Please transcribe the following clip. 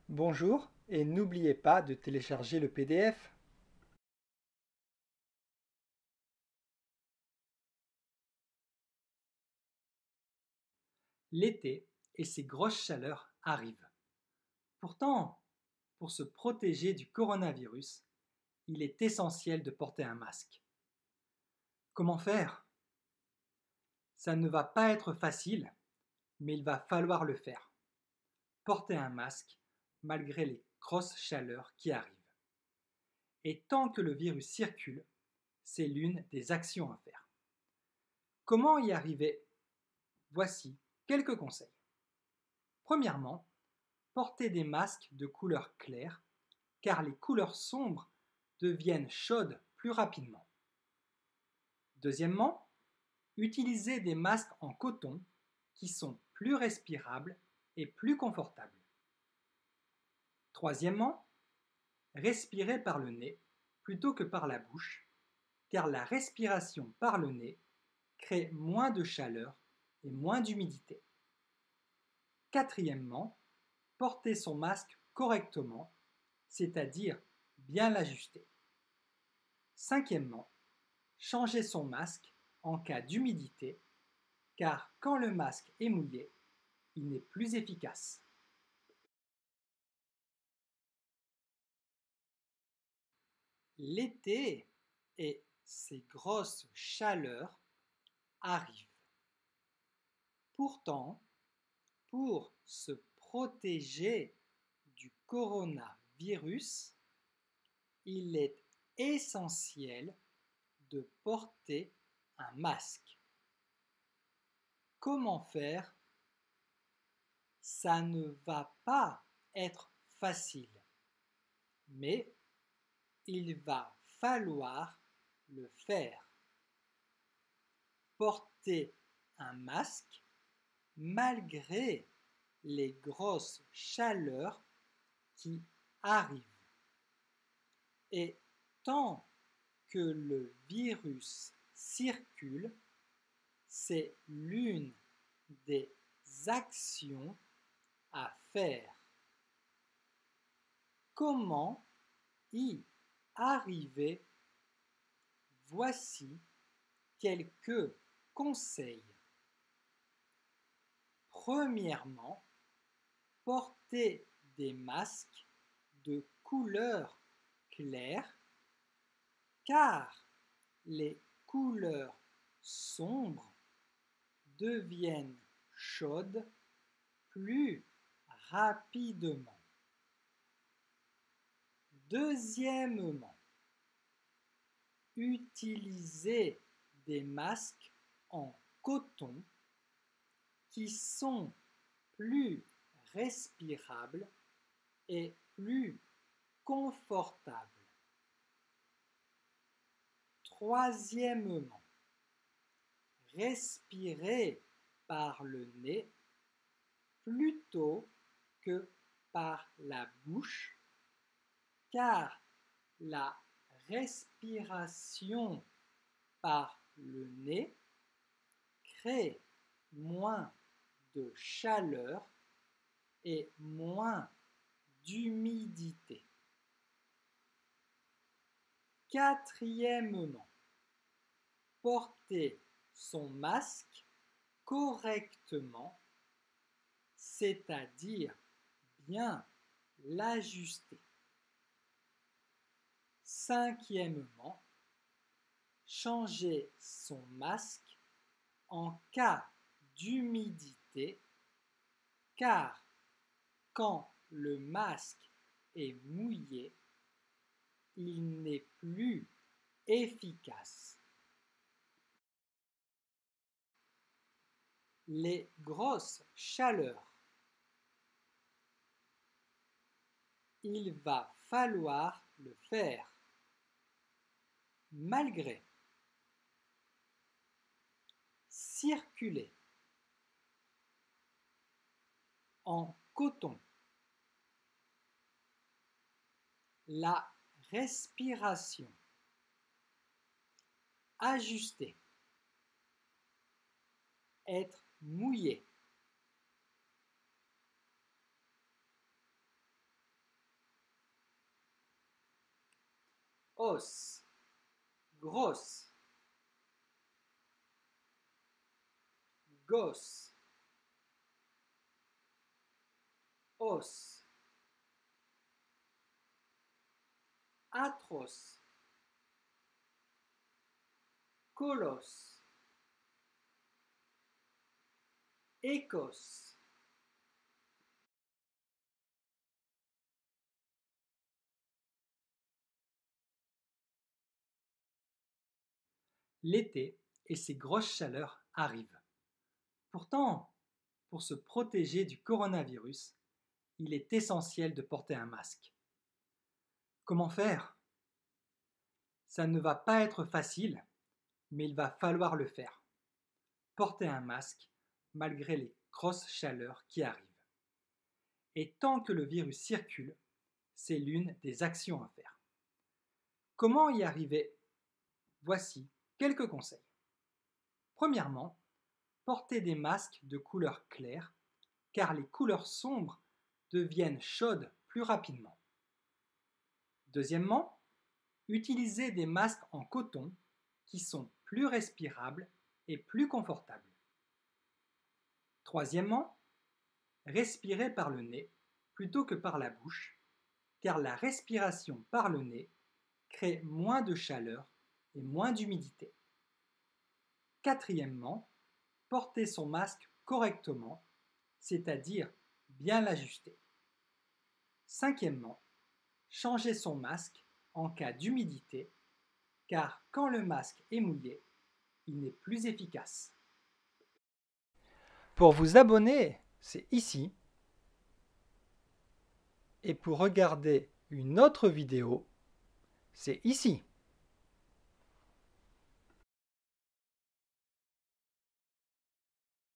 Bonjour et n'oubliez pas de télécharger le PDF. L'été et ses grosses chaleurs arrivent. Pourtant, pour se protéger du coronavirus, il est essentiel de porter un masque. Comment faire? Ça ne va pas être facile, mais il va falloir le faire. Porter un masque malgré les grosses chaleurs qui arrivent. Et tant que le virus circule, c'est l'une des actions à faire. Comment y arriver? Voici quelques conseils. Premièrement, portez des masques de couleur claire car les couleurs sombres deviennent chaudes plus rapidement. Deuxièmement, utilisez des masques en coton qui sont plus respirables et plus confortables. Troisièmement, respirez par le nez plutôt que par la bouche car la respiration par le nez crée moins de chaleur et moins d'humidité. Quatrièmement, portez son masque correctement, c'est-à-dire bien l'ajuster. Cinquièmement, changez son masque en cas d'humidité, car quand le masque est mouillé, il n'est plus efficace. L'été et ses grosses chaleurs arrivent. Pourtant, pour se protéger du coronavirus, il est essentiel de porter un masque. Comment faire? Ça ne va pas être facile, mais il va falloir le faire. Porter un masque malgré les grosses chaleurs qui arrivent. Et tant que le virus circule, c'est l'une des actions à faire. Comment y arriver? Voici quelques conseils. Premièrement, portez des masques de couleur claire car les couleurs sombres deviennent chaudes plus rapidement. Deuxièmement, utilisez des masques en coton qui sont plus respirables et plus confortables. Troisièmement, respirez par le nez plutôt que par la bouche, car la respiration par le nez crée moins de chaleur et moins d'humidité. Quatrièmement, portez son masque correctement, c'est-à-dire bien l'ajuster. Cinquièmement, changez son masque en cas d'humidité, car quand le masque est mouillé, il n'est plus efficace. Les grosses chaleurs. Il va falloir le faire. Malgré. Circuler. En coton. La respiration. Ajuster. Être mouillé. os, grosse, gosse, os, atroce, colosse, Écosse. L'été et ses grosses chaleurs arrivent. Pourtant, pour se protéger du coronavirus, il est essentiel de porter un masque. Comment faire? Ça ne va pas être facile, mais il va falloir le faire. Porter un masque malgré les grosses chaleurs qui arrivent. Et tant que le virus circule, c'est l'une des actions à faire. Comment y arriver? Voici quelques conseils. Premièrement, portez des masques de couleur claire, car les couleurs sombres deviennent chaudes plus rapidement. Deuxièmement, utilisez des masques en coton qui sont plus respirables et plus confortables. Troisièmement, respirez par le nez plutôt que par la bouche, car la respiration par le nez crée moins de chaleur et moins d'humidité. Quatrièmement, portez son masque correctement, c'est-à-dire bien l'ajuster. Cinquièmement, changez son masque en cas d'humidité, car quand le masque est mouillé, il n'est plus efficace. Pour vous abonner, c'est ici. Et pour regarder une autre vidéo, c'est ici.